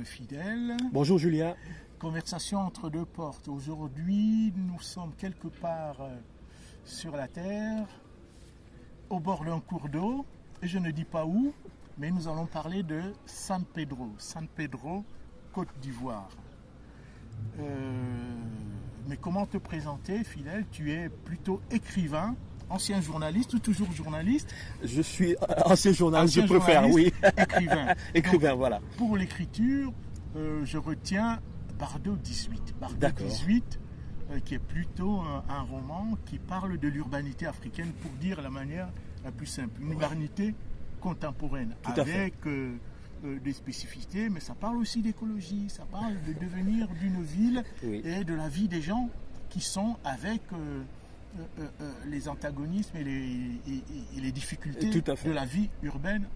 Fidèle. Bonjour Julien. Conversation entre deux portes. Aujourd'hui, nous sommes quelque part sur la terre, au bord d'un cours d'eau, et je ne dis pas où, mais nous allons parler de San Pedro. San Pedro, Côte d'Ivoire. Mais comment te présenter, Fidèle? Tu es plutôt écrivain, ancien journaliste ou toujours journaliste? Je suis ancien journaliste, je préfère, oui. Écrivain. Écrivain, Donc, voilà. Pour l'écriture, je retiens Bardo 18. Bardo 18, qui est plutôt un roman qui parle de l'urbanité africaine, pour dire la manière la plus simple. Une urbanité contemporaine, avec des spécificités, mais ça parle aussi d'écologie, ça parle de devenir d'une ville et de la vie des gens qui sont avec les antagonismes et les difficultés de la vie urbaine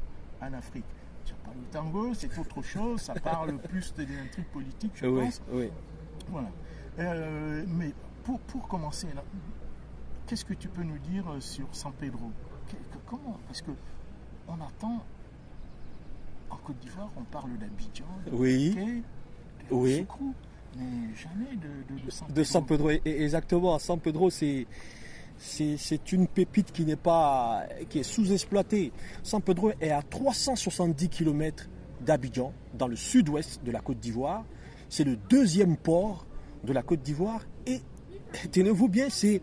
en Afrique. Ça parle de tango, c'est autre chose, ça parle plus des intrigues politiques, je pense. Voilà. Mais pour commencer, là, qu'est-ce que tu peux nous dire sur San Pedro? Comment? Parce que on attend, en Côte d'Ivoire, on parle d'Abidjan, de Soukrou, mais jamais de San Pedro. De San Pedro, exactement. San Pedro, c'est une pépite qui est sous-exploitée. San Pedro est à 370 km d'Abidjan, dans le sud-ouest de la Côte d'Ivoire. C'est le deuxième port de la Côte d'Ivoire. Et tenez-vous bien, c'est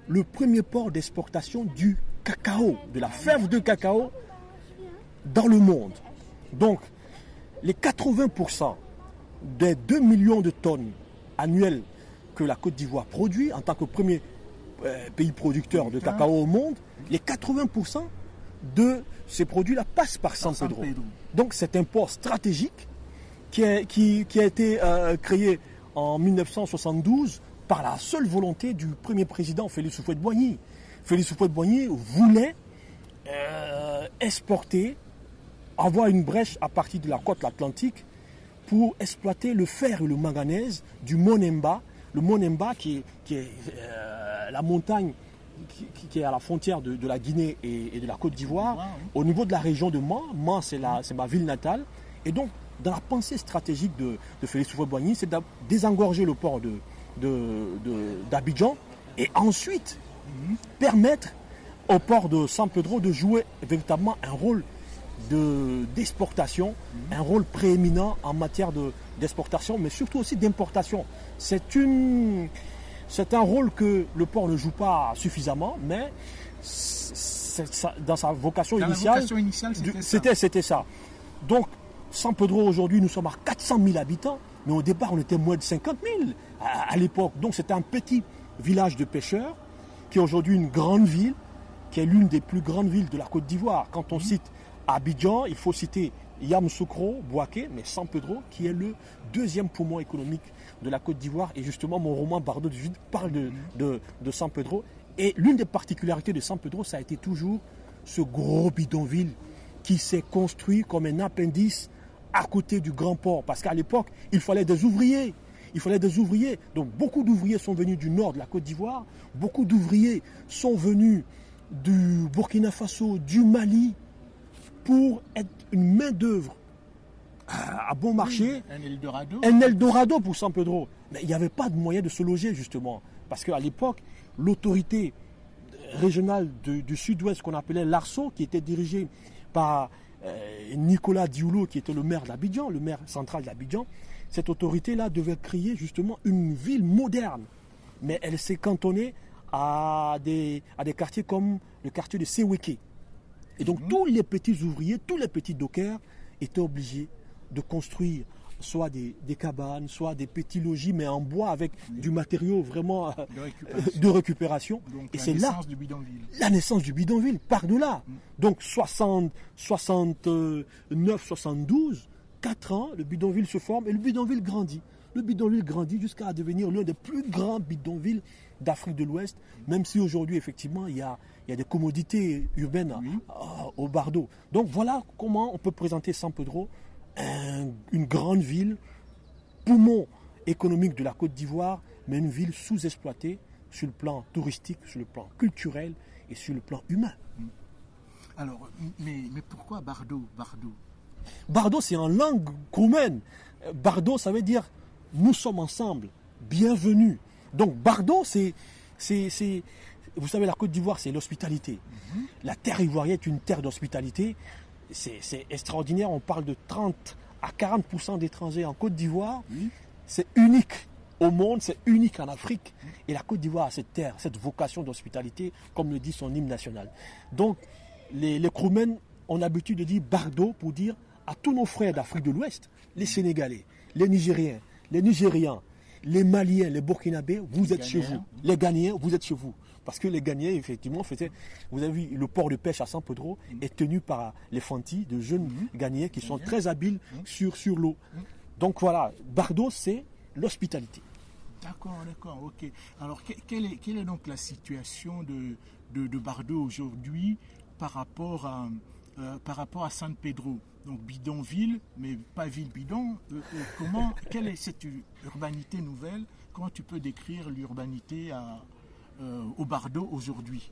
le premier port d'exportation du cacao, de la fève de cacao dans le monde. Donc, les 80% des 2 millions de tonnes annuelles que la Côte d'Ivoire produit en tant que premier pays producteur de cacao au monde, les 80% de ces produits-là passent par San Pedro. Donc c'est un port stratégique qui a été créé en 1972 par la seule volonté du premier président Félix Houphouët-Boigny. Félix Houphouët-Boigny voulait exporter, avoir une brèche à partir de la côte atlantique pour exploiter le fer et le manganèse du Monemba. Le Monemba qui est la montagne qui est à la frontière de la Guinée et de la Côte d'Ivoire, au niveau de la région de Mans. Mans, c'est ma ville natale. Et donc, dans la pensée stratégique de Félix Houphouët-Boigny, c'est de désengorger le port d'Abidjan et ensuite permettre au port de San Pedro de jouer véritablement un rôle d'exportation, un rôle prééminent en matière d'exportation, mais surtout aussi d'importation. C'est un rôle que le port ne joue pas suffisamment, mais dans sa vocation initiale, c'était ça. Donc, San Pedro, aujourd'hui, nous sommes à 400 000 habitants, mais au départ, on était moins de 50 000 à l'époque. Donc, c'était un petit village de pêcheurs qui est aujourd'hui une grande ville, qui est l'une des plus grandes villes de la Côte d'Ivoire. Quand on cite Abidjan, il faut citer Yamoussoukro, Bouaké, mais San Pedro, qui est le deuxième poumon économique de la Côte d'Ivoire. Et justement, mon roman Bardo 18 parle de San Pedro. Et l'une des particularités de San Pedro, ça a été toujours ce gros bidonville qui s'est construit comme un appendice à côté du grand port. Parce qu'à l'époque, il fallait des ouvriers. Donc beaucoup d'ouvriers sont venus du nord de la Côte d'Ivoire. Beaucoup d'ouvriers sont venus du Burkina Faso, du Mali, pour être une main-d'œuvre à bon marché. Un Eldorado pour San Pedro. Mais il n'y avait pas de moyen de se loger, justement. Parce qu'à l'époque, l'autorité régionale du sud-ouest, qu'on appelait l'ARSO, qui était dirigée par Nicolas Dioulo, qui était le maire d'Abidjan, le maire central d'Abidjan, cette autorité-là devait créer justement une ville moderne. Mais elle s'est cantonnée à des quartiers comme le quartier de Seweke. Et donc tous les petits ouvriers, tous les petits dockers étaient obligés de construire soit des cabanes, soit des petits logis, mais en bois avec du matériau vraiment de récupération. Donc, et c'est là la naissance du bidonville, par-delà. Donc 69, 72, 4 ans, le bidonville se forme et le bidonville grandit. Le bidonville grandit jusqu'à devenir l'un des plus grands bidonvilles d'Afrique de l'Ouest, même si aujourd'hui, effectivement, il y a des commodités urbaines au Bardo. Donc voilà comment on peut présenter San Pedro, une grande ville, poumon économique de la Côte d'Ivoire, mais une ville sous-exploitée sur le plan touristique, sur le plan culturel et sur le plan humain. Alors, mais pourquoi Bardo? Bardo, c'est en langue roumaine. Bardo, ça veut dire nous sommes ensemble, bienvenue. Donc Bardo, c'est vous savez, la Côte d'Ivoire, c'est l'hospitalité. La terre ivoirienne est une terre d'hospitalité. C'est extraordinaire. On parle de 30 à 40% d'étrangers en Côte d'Ivoire. C'est unique au monde, c'est unique en Afrique. Et la Côte d'Ivoire a cette terre, cette vocation d'hospitalité, comme le dit son hymne national. Donc, les Roumains ont l'habitude de dire Bardo pour dire à tous nos frères d'Afrique de l'Ouest, les Sénégalais, les Nigériens, les Nigérians, les Maliens, les Burkinabés, vous êtes chez vous. Les Ghanéens, vous êtes chez vous. Parce que les Ghanéens, effectivement, vous avez vu, le port de pêche à San Pedro est tenu par les Fanti, de jeunes Ghanéens qui sont très habiles sur l'eau. Donc voilà, Bardo, c'est l'hospitalité. D'accord, ok. Alors, quelle est donc la situation de Bardo aujourd'hui par rapport à San Pedro? Donc bidonville, mais pas ville bidon. Quelle est cette urbanité nouvelle? Comment tu peux décrire l'urbanité au Bardo aujourd'hui?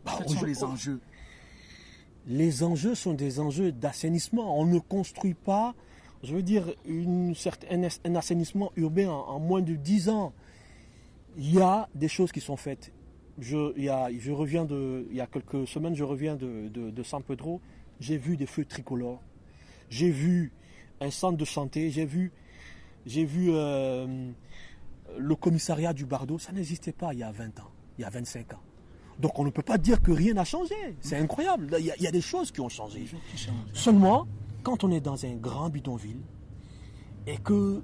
Quels sont les enjeux? Les enjeux sont des enjeux d'assainissement. On ne construit pas, je veux dire, un assainissement urbain en moins de 10 ans. Il y a des choses qui sont faites. Il y a quelques semaines, je reviens de San Pedro. J'ai vu des feux tricolores. J'ai vu un centre de santé. J'ai vu le commissariat du Bardo. Ça n'existait pas il y a 20 ans, il y a 25 ans. Donc on ne peut pas dire que rien n'a changé. C'est incroyable. Il y a des choses qui ont changé. Seulement, quand on est dans un grand bidonville et que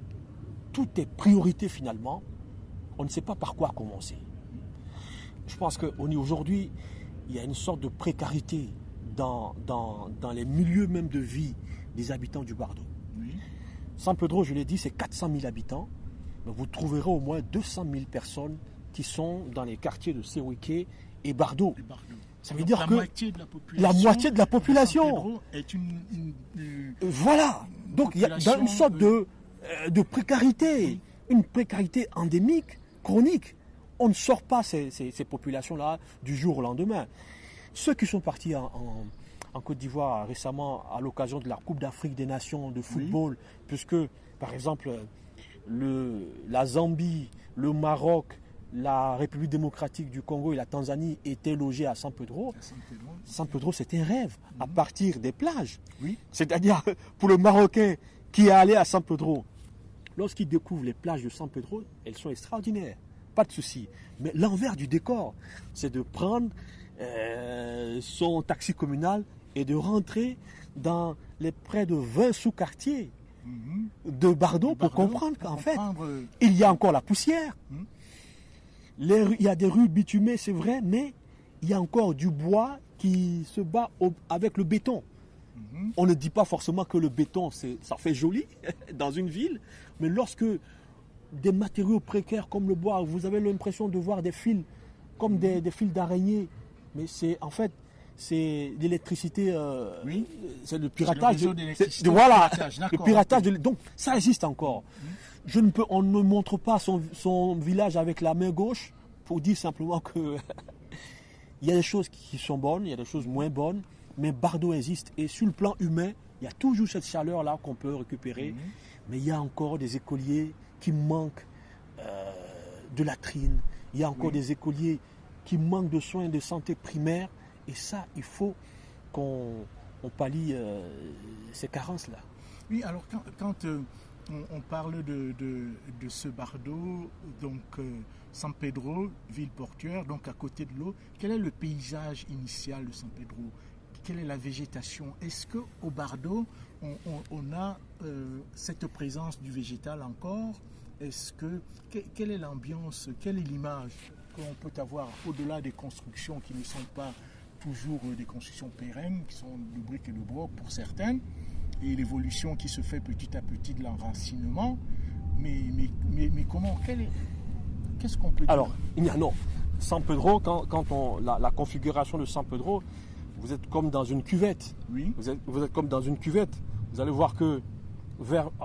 tout est priorité finalement, on ne sait pas par quoi commencer. Je pense qu'aujourd'hui, il y a une sorte de précarité dans les milieux même de vie des habitants du Bardo. San Pedro, je l'ai dit, c'est 400 000 habitants. Mais vous trouverez au moins 200 000 personnes qui sont dans les quartiers de Sewiké et Bardo. Ça veut dire que la moitié de la population est voilà. Donc il y a une sorte de précarité, une précarité endémique, chronique. On ne sort pas ces populations-là du jour au lendemain. Ceux qui sont partis en Côte d'Ivoire récemment à l'occasion de la Coupe d'Afrique des Nations de football, puisque par exemple la Zambie, le Maroc, la République démocratique du Congo et la Tanzanie étaient logés à San Pedro. San Pedro, c'était un rêve à partir des plages. C'est-à-dire, pour le Marocain qui est allé à San Pedro, lorsqu'il découvre les plages de San Pedro, elles sont extraordinaires. Pas de souci. Mais l'envers du décor, c'est de prendre son taxi communal et de rentrer dans les près de 20 sous-quartiers de Bardo pour comprendre qu'en fait, il y a encore la poussière. Il y a des rues bitumées, c'est vrai, mais il y a encore du bois qui se bat avec le béton. On ne dit pas forcément que le béton, ça fait joli dans une ville, mais lorsque des matériaux précaires comme le bois, vous avez l'impression de voir des fils comme des fils d'araignée, mais c'est l'électricité, c'est le piratage. Le piratage. Donc ça existe encore. On ne montre pas son village avec la main gauche pour dire simplement que il y a des choses qui sont bonnes, il y a des choses moins bonnes, mais Bardo existe. Et sur le plan humain, il y a toujours cette chaleur-là qu'on peut récupérer, mais il y a encore des écoliers qui manquent de latrines, il y a encore des écoliers qui manquent de soins de santé primaire, et ça, il faut qu'on pallie ces carences-là. Oui, alors quand on parle de ce Bardo, donc San Pedro, ville portuaire, donc à côté de l'eau, quel est le paysage initial de San Pedro? Quelle est la végétation? Est-ce qu'au Bardo, on a cette présence du végétal encore? Quelle est l'ambiance, quelle est l'image qu'on peut avoir au-delà des constructions qui ne sont pas toujours des constructions pérennes, qui sont de briques et de broc pour certaines, et l'évolution qui se fait petit à petit de l'enracinement, mais comment, qu'est-ce qu'on peut dire? Alors, non, San Pedro, la configuration de San Pedro, vous êtes comme dans une cuvette. Oui. Vous êtes comme dans une cuvette. Vous allez voir que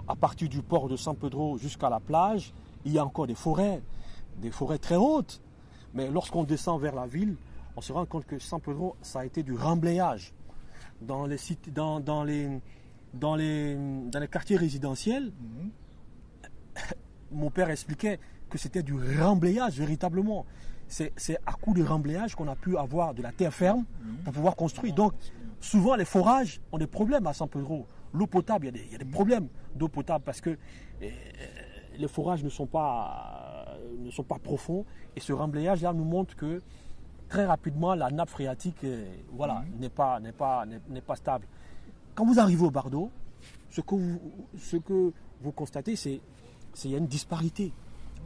à partir du port de San Pedro jusqu'à la plage, il y a encore des forêts très hautes. Mais lorsqu'on descend vers la ville, on se rend compte que San Pedro, ça a été du remblayage. Dans dans les quartiers résidentiels, mon père expliquait que c'était du remblayage véritablement. C'est à coup de remblayage qu'on a pu avoir de la terre ferme pour pouvoir construire. Donc, souvent, les forages ont des problèmes à San Pedro. L'eau potable, il y a des problèmes d'eau potable parce que les forages ne sont pas profonds. Et ce remblayage-là nous montre que très rapidement, la nappe phréatique n'est pas stable. Quand vous arrivez au Bardo, ce que vous constatez, c'est qu'il y a une disparité.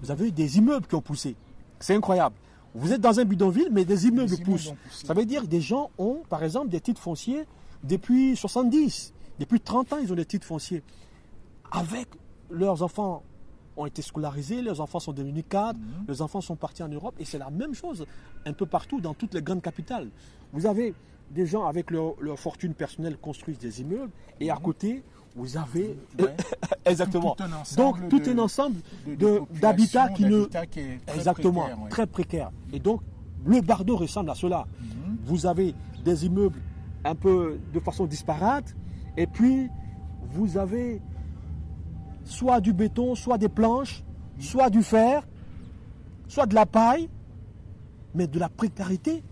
Vous avez des immeubles qui ont poussé. C'est incroyable. Vous êtes dans un bidonville, mais des immeubles poussent. Ça veut dire que des gens ont, par exemple, des titres fonciers depuis 70. Depuis 30 ans, ils ont des titres fonciers. Avec leurs enfants ont été scolarisés, leurs enfants sont devenus cadres, leurs enfants sont partis en Europe. Et c'est la même chose un peu partout dans toutes les grandes capitales. Vous avez des gens avec leur fortune personnelle construisent des immeubles et à côté, vous avez exactement. Tout un ensemble d'habitats qui est exactement précaire, très précaire. Et donc le Bardo ressemble à cela. Vous avez des immeubles un peu de façon disparate et puis vous avez soit du béton, soit des planches, soit du fer, soit de la paille, mais de la précarité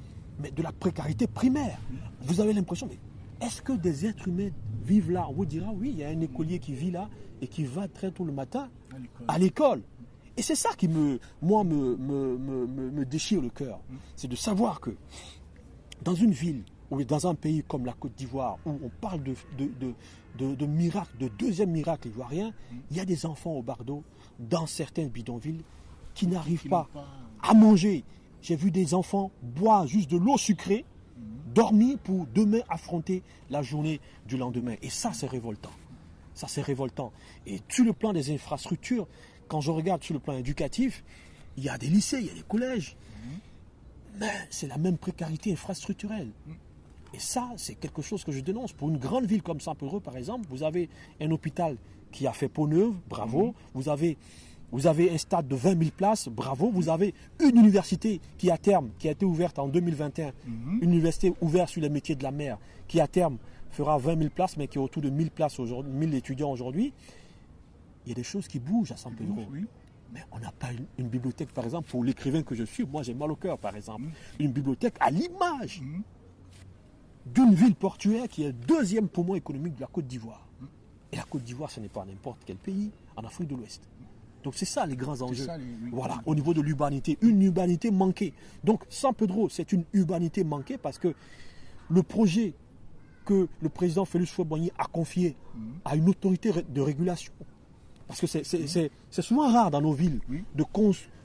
primaire. Vous avez l'impression, mais est-ce que des êtres humains vivent là? On vous dira, oui, il y a un écolier qui vit là et qui va très tôt le matin à l'école. Et c'est ça qui me déchire le cœur. C'est de savoir que dans une ville ou dans un pays comme la Côte d'Ivoire, où on parle de miracle, de deuxième miracle ivoirien, il y a des enfants au Bardo, dans certaines bidonvilles, qui n'arrivent pas à manger. J'ai vu des enfants boire juste de l'eau sucrée, dormir pour demain affronter la journée du lendemain. Et ça, c'est révoltant. Ça, c'est révoltant. Et sur le plan des infrastructures, quand je regarde sur le plan éducatif, il y a des lycées, il y a des collèges. Mais c'est la même précarité infrastructurelle. Et ça, c'est quelque chose que je dénonce. Pour une grande ville comme San Pedro, par exemple, vous avez un hôpital qui a fait peau neuve, bravo. Vous avez un stade de 20 000 places, bravo. Vous avez une université qui, à terme, qui a été ouverte en 2021, une université ouverte sur les métiers de la mer, qui, à terme, fera 20 000 places, mais qui est autour de 1000 places aujourd'hui, 1000 étudiants aujourd'hui. Il y a des choses qui bougent à San Pedro. Mais on n'a pas une bibliothèque, par exemple, pour l'écrivain que je suis. Moi, j'ai mal au cœur, par exemple. Une bibliothèque à l'image d'une ville portuaire qui est le deuxième poumon économique de la Côte d'Ivoire. Et la Côte d'Ivoire, ce n'est pas n'importe quel pays en Afrique de l'Ouest. Donc c'est ça les grands enjeux. Voilà, au niveau de l'urbanité, une urbanité manquée. Donc San Pedro, c'est une urbanité manquée parce que le projet que le président Félix Houphouët-Boigny a confié à une autorité de régulation, parce que c'est souvent rare dans nos villes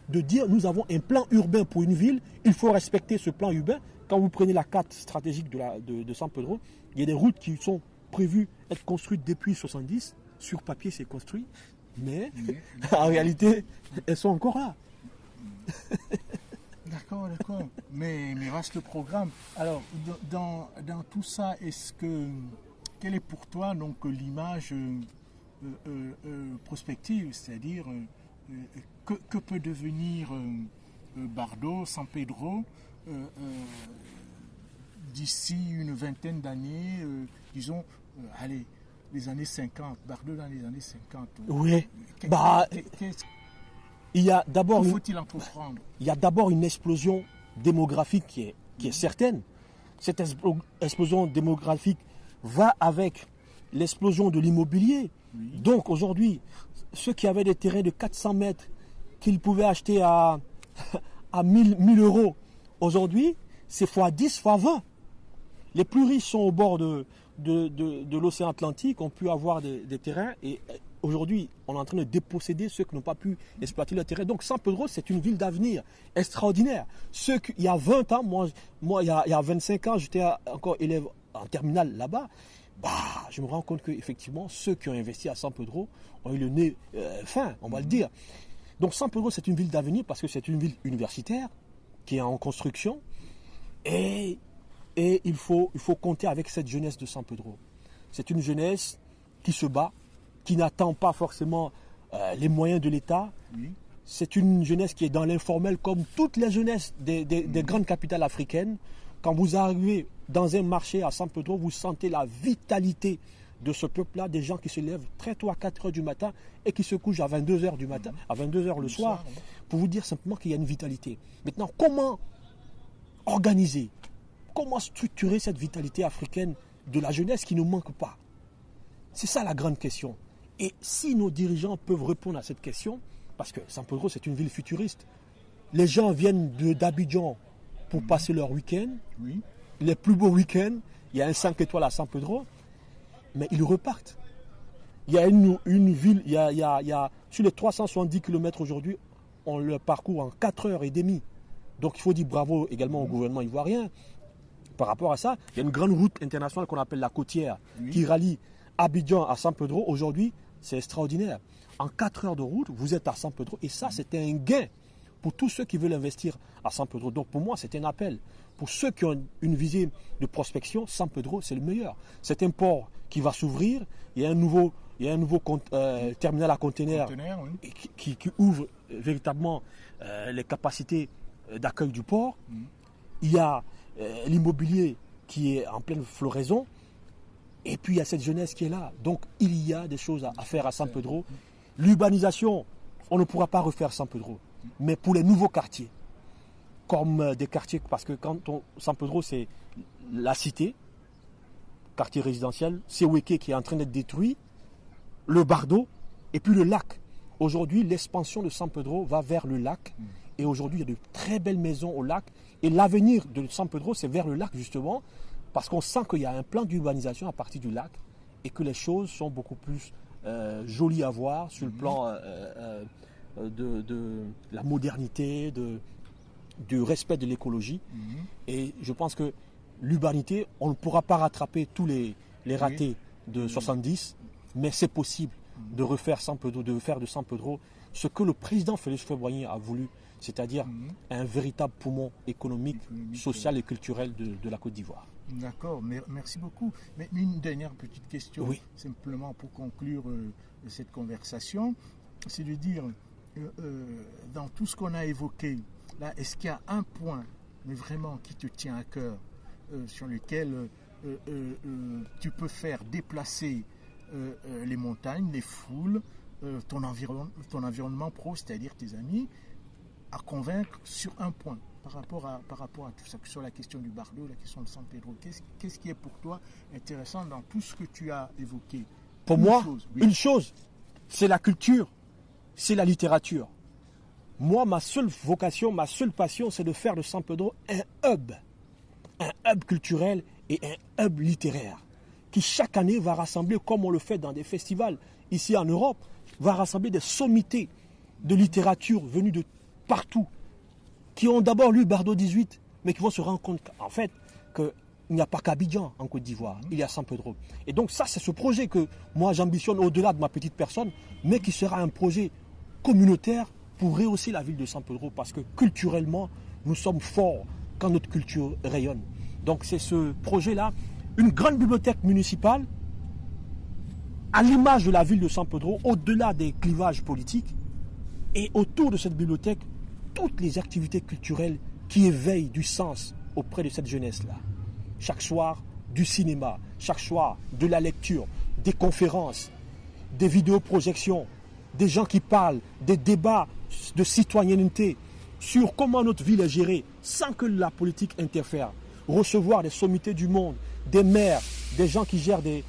de dire nous avons un plan urbain pour une ville, il faut respecter ce plan urbain. Quand vous prenez la carte stratégique de San Pedro, il y a des routes qui sont prévues être construites depuis 70. Sur papier, c'est construit. Mais en réalité, elles sont encore là. D'accord. Mais vaste programme. Alors, dans tout ça, quelle est pour toi donc l'image prospective, c'est-à-dire que peut devenir Bardo, San Pedro d'ici une vingtaine d'années, disons, les années 50, Bardo dans les années 50. Oui. Faut-il en comprendre? Il y a d'abord une explosion démographique qui est certaine. Cette explosion démographique va avec l'explosion de l'immobilier. Donc aujourd'hui, ceux qui avaient des terrains de 400 mètres qu'ils pouvaient acheter à 1000 euros, aujourd'hui, c'est x10, x20. Les plus riches sont au bord de l'océan Atlantique, ont pu avoir des terrains et aujourd'hui, on est en train de déposséder ceux qui n'ont pas pu exploiter le terrain. Donc San Pedro, c'est une ville d'avenir extraordinaire. Il y a 20 ans, moi il y a 25 ans, j'étais encore élève en terminale là-bas. Je me rends compte qu'effectivement, ceux qui ont investi à San Pedro ont eu le nez fin, on va le dire. Donc San Pedro, c'est une ville d'avenir parce que c'est une ville universitaire qui est en construction et il faut compter avec cette jeunesse de San Pedro. C'est une jeunesse qui se bat, qui n'attend pas forcément les moyens de l'État. C'est une jeunesse qui est dans l'informel comme toutes les jeunesses des grandes capitales africaines. Quand vous arrivez dans un marché à San Pedro, vous sentez la vitalité de ce peuple-là, des gens qui se lèvent très tôt à 4 h du matin et qui se couchent à 22 h du matin, à 22 h le soir, pour vous dire simplement qu'il y a une vitalité. Maintenant, comment organiser, comment structurer cette vitalité africaine de la jeunesse qui ne manque pas? C'est ça la grande question. Et si nos dirigeants peuvent répondre à cette question, parce que San Pedro, c'est une ville futuriste, les gens viennent d'Abidjan pour passer leur week-end, les plus beaux week-ends, il y a un 5 étoiles à San Pedro, mais ils repartent. Il y a une ville, il y a sur les 370 km aujourd'hui, on le parcourt en 4h30. Donc il faut dire bravo également au gouvernement ivoirien. Par rapport à ça, il y a une grande route internationale qu'on appelle la côtière, qui rallie Abidjan à San Pedro. Aujourd'hui, c'est extraordinaire. En 4 heures de route, vous êtes à San Pedro. Et ça, c'était un gain pour tous ceux qui veulent investir à San Pedro. Donc pour moi, c'est un appel. Pour ceux qui ont une visée de prospection, San Pedro, c'est le meilleur. C'est un port qui va s'ouvrir. Il y a un nouveau terminal à conteneurs qui ouvre véritablement les capacités d'accueil du port. Il y a l'immobilier qui est en pleine floraison. Et puis il y a cette jeunesse qui est là. Donc il y a des choses à faire à San Pedro. L'urbanisation, on ne pourra pas refaire San Pedro. Mais pour les nouveaux quartiers, comme des quartiers, parce que San Pedro, c'est la cité, quartier résidentiel, Seweke qui est en train d'être détruit, le Bardo, et puis le lac. Aujourd'hui, l'expansion de San Pedro va vers le lac. Et aujourd'hui, il y a de très belles maisons au lac. Et l'avenir de San Pedro, c'est vers le lac, justement, parce qu'on sent qu'il y a un plan d'urbanisation à partir du lac et que les choses sont beaucoup plus jolies à voir sur le plan de la modernité, du respect de l'écologie. Et je pense que l'urbanité, on ne pourra pas rattraper tous les ratés de 70, mais c'est possible de refaire San Pedro, de faire de San Pedro ce que le président Félix Houphouët-Boigny a voulu, c'est-à-dire un véritable poumon économique, social et culturel de la Côte d'Ivoire. D'accord, merci beaucoup. Mais une dernière petite question, simplement pour conclure cette conversation, c'est de dire, dans tout ce qu'on a évoqué, là, est-ce qu'il y a un point, mais vraiment, qui te tient à cœur, sur lequel tu peux faire déplacer les montagnes, les foules, ton environnement pro, c'est-à-dire tes amis, à convaincre sur un point par rapport à tout ça, que sur la question du Bardo, la question de San Pedro. Qu'est-ce qui est pour toi intéressant dans tout ce que tu as évoqué? Pour moi, une chose, c'est la culture, c'est la littérature. Moi, ma seule vocation, ma seule passion, c'est de faire de San Pedro un hub culturel et un hub littéraire, qui chaque année va rassembler, comme on le fait dans des festivals ici en Europe, va rassembler des sommités de littérature venues de partout, qui ont d'abord lu Bardo 18, mais qui vont se rendre compte en fait qu'il n'y a pas qu'Abidjan en Côte d'Ivoire, il y a San Pedro. Et donc ça, c'est ce projet que moi j'ambitionne au-delà de ma petite personne, mais qui sera un projet communautaire pour rehausser la ville de San Pedro, parce que culturellement, nous sommes forts quand notre culture rayonne. Donc c'est ce projet-là, une grande bibliothèque municipale, à l'image de la ville de San Pedro, au-delà des clivages politiques, et autour de cette bibliothèque, toutes les activités culturelles qui éveillent du sens auprès de cette jeunesse-là. Chaque soir, du cinéma, chaque soir, de la lecture, des conférences, des vidéoprojections, des gens qui parlent, des débats de citoyenneté sur comment notre ville est gérée sans que la politique interfère. Recevoir des sommités du monde, des maires, des gens qui gèrent des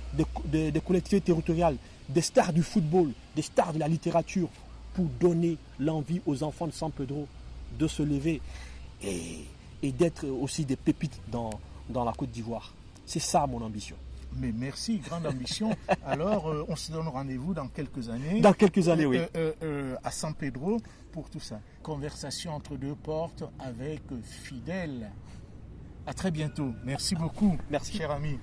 collectivités territoriales, des stars du football, des stars de la littérature, pour donner l'envie aux enfants de San Pedro de se lever et d'être aussi des pépites dans la Côte d'Ivoire. C'est ça mon ambition. Mais merci, grande ambition. Alors, on se donne rendez-vous dans quelques années. Dans quelques années, oui. À San Pedro pour tout ça. Conversation entre deux portes avec Fidèle. À très bientôt. Merci beaucoup, merci. Cher ami.